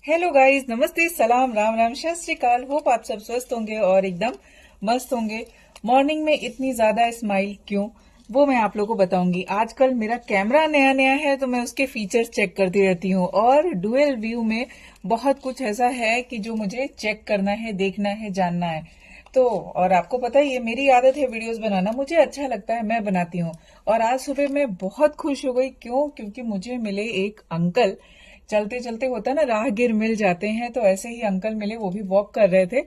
Hello guys, नमस्ते, सलाम, राम राम, सत श्री अकाल। होप आप सब स्वस्थ होंगे और एकदम मस्त होंगे। मॉर्निंग में इतनी ज्यादा स्माइल क्यों, वो मैं आप लोगों को बताऊंगी। आजकल मेरा कैमरा नया नया है तो मैं उसके फीचर्स चेक करती रहती हूँ और डुअल व्यू में बहुत कुछ ऐसा है कि जो मुझे चेक करना है, देखना है, जानना है। तो और आपको पता ही है, मेरी आदत है वीडियोस बनाना, मुझे अच्छा लगता है, मैं बनाती हूँ। और आज सुबह मैं बहुत खुश हो गई। क्यों? क्योंकि मुझे मिले एक अंकल। चलते चलते होता ना, राहगीर मिल जाते हैं, तो ऐसे ही अंकल मिले। वो भी वॉक कर रहे थे,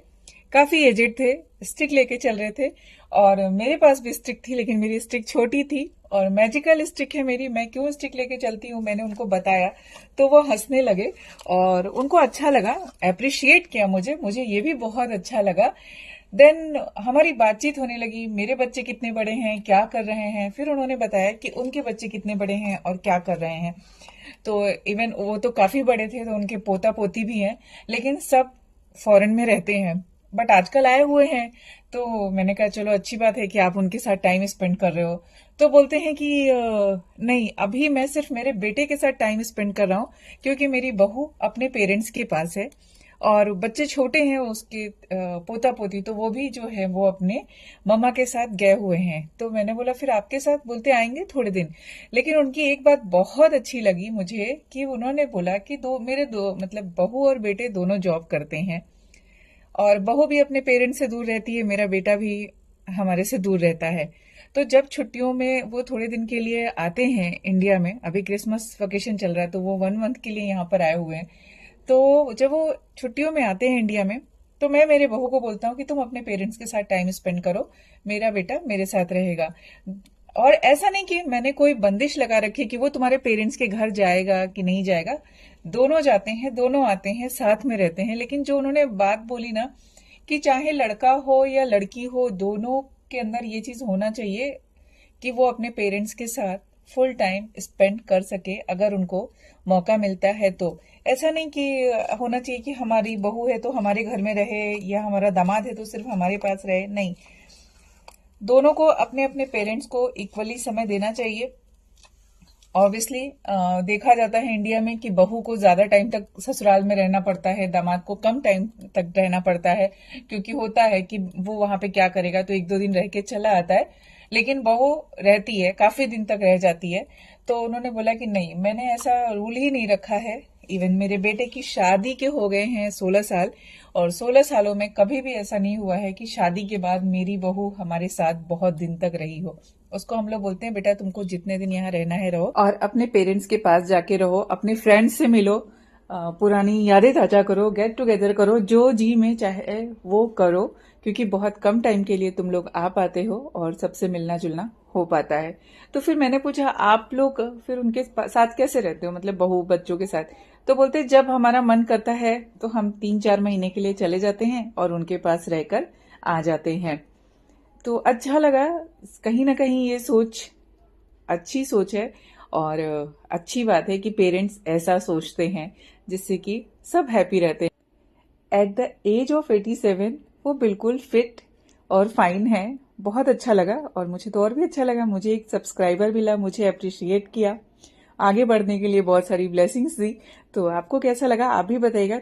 काफी एजेड थे, स्टिक लेके चल रहे थे। और मेरे पास भी स्टिक थी, लेकिन मेरी स्टिक छोटी थी और मैजिकल स्टिक है मेरी, मैं क्यों स्टिक लेके चलती हूँ, मैंने उनको बताया। तो वो हंसने लगे और उनको अच्छा लगा, अप्रिशिएट किया मुझे, मुझे ये भी बहुत अच्छा लगा। देन हमारी बातचीत होने लगी, मेरे बच्चे कितने बड़े हैं, क्या कर रहे हैं। फिर उन्होंने बताया कि उनके बच्चे कितने बड़े हैं और क्या कर रहे हैं। तो इवन वो तो काफी बड़े थे, तो उनके पोता पोती भी हैं, लेकिन सब फॉरेन में रहते हैं, बट आजकल आए हुए हैं। तो मैंने कहा चलो अच्छी बात है कि आप उनके साथ टाइम स्पेंड कर रहे हो। तो बोलते हैं कि नहीं, अभी मैं सिर्फ मेरे बेटे के साथ टाइम स्पेंड कर रहा हूँ, क्योंकि मेरी बहू अपने पेरेंट्स के पास है और बच्चे छोटे हैं उसके, पोता पोती, तो वो भी जो है वो अपने मम्मा के साथ गए हुए हैं। तो मैंने बोला फिर आपके साथ, बोलते आएंगे थोड़े दिन। लेकिन उनकी एक बात बहुत अच्छी लगी मुझे कि उन्होंने बोला कि मेरे दो मतलब बहू और बेटे दोनों जॉब करते हैं और बहू भी अपने पेरेंट्स से दूर रहती है, मेरा बेटा भी हमारे से दूर रहता है। तो जब छुट्टियों में वो थोड़े दिन के लिए आते हैं इंडिया में, अभी क्रिसमस वेकेशन चल रहा है तो वो 1 मंथ के लिए यहाँ पर आए हुए हैं। तो जब वो छुट्टियों में आते हैं इंडिया में, तो मैं मेरे बहू को बोलता हूँ कि तुम अपने पेरेंट्स के साथ टाइम स्पेंड करो, मेरा बेटा मेरे साथ रहेगा। और ऐसा नहीं कि मैंने कोई बंदिश लगा रखी कि वो तुम्हारे पेरेंट्स के घर जाएगा कि नहीं जाएगा। दोनों जाते हैं, दोनों आते हैं, साथ में रहते हैं। लेकिन जो उन्होंने बात बोली ना, कि चाहे लड़का हो या लड़की हो, दोनों के अंदर ये चीज होना चाहिए कि वो अपने पेरेंट्स के साथ फुल टाइम स्पेंड कर सके, अगर उनको मौका मिलता है तो। ऐसा नहीं कि होना चाहिए कि हमारी बहू है तो हमारे घर में रहे या हमारा दामाद है तो सिर्फ हमारे पास रहे, नहीं। दोनों को अपने अपने पेरेंट्स को इक्वली समय देना चाहिए। ऑब्वियसली देखा जाता है इंडिया में कि बहू को ज्यादा टाइम तक ससुराल में रहना पड़ता है, दामाद को कम टाइम तक रहना पड़ता है, क्योंकि होता है कि वो वहां पे क्या करेगा, तो 1-2 दिन रह के चला आता है। लेकिन बहू रहती है, काफी दिन तक रह जाती है। तो उन्होंने बोला कि नहीं, मैंने ऐसा रूल ही नहीं रखा है। इवन मेरे बेटे की शादी के हो गए हैं 16 साल, और 16 सालों में कभी भी ऐसा नहीं हुआ है कि शादी के बाद मेरी बहू हमारे साथ बहुत दिन तक रही हो। उसको हम लोग बोलते हैं, बेटा तुमको जितने दिन यहाँ रहना है रहो, और अपने पेरेंट्स के पास जाके रहो, अपने फ्रेंड्स से मिलो, पुरानी यादें ताजा करो, गेट टुगेदर करो, जो जी में चाहे वो करो, क्योंकि बहुत कम टाइम के लिए तुम लोग आ पाते हो और सबसे मिलना जुलना हो पाता है। तो फिर मैंने पूछा, आप लोग फिर उनके साथ कैसे रहते हो, मतलब बहू बच्चों के साथ? तो बोलते जब हमारा मन करता है तो हम 3-4 महीने के लिए चले जाते हैं और उनके पास रहकर आ जाते हैं। तो अच्छा लगा। कहीं ना कहीं ये सोच अच्छी सोच है और अच्छी बात है कि पेरेंट्स ऐसा सोचते हैं, जिससे कि सब हैप्पी रहते हैं। एट द एज ऑफ 87 वो बिल्कुल फिट और फाइन है। बहुत अच्छा लगा, और मुझे तो और भी अच्छा लगा, मुझे एक सब्सक्राइबर मिला, मुझे अप्रिशिएट किया, आगे बढ़ने के लिए बहुत सारी ब्लेसिंग्स दी। तो आपको कैसा लगा आप भी बताइएगा।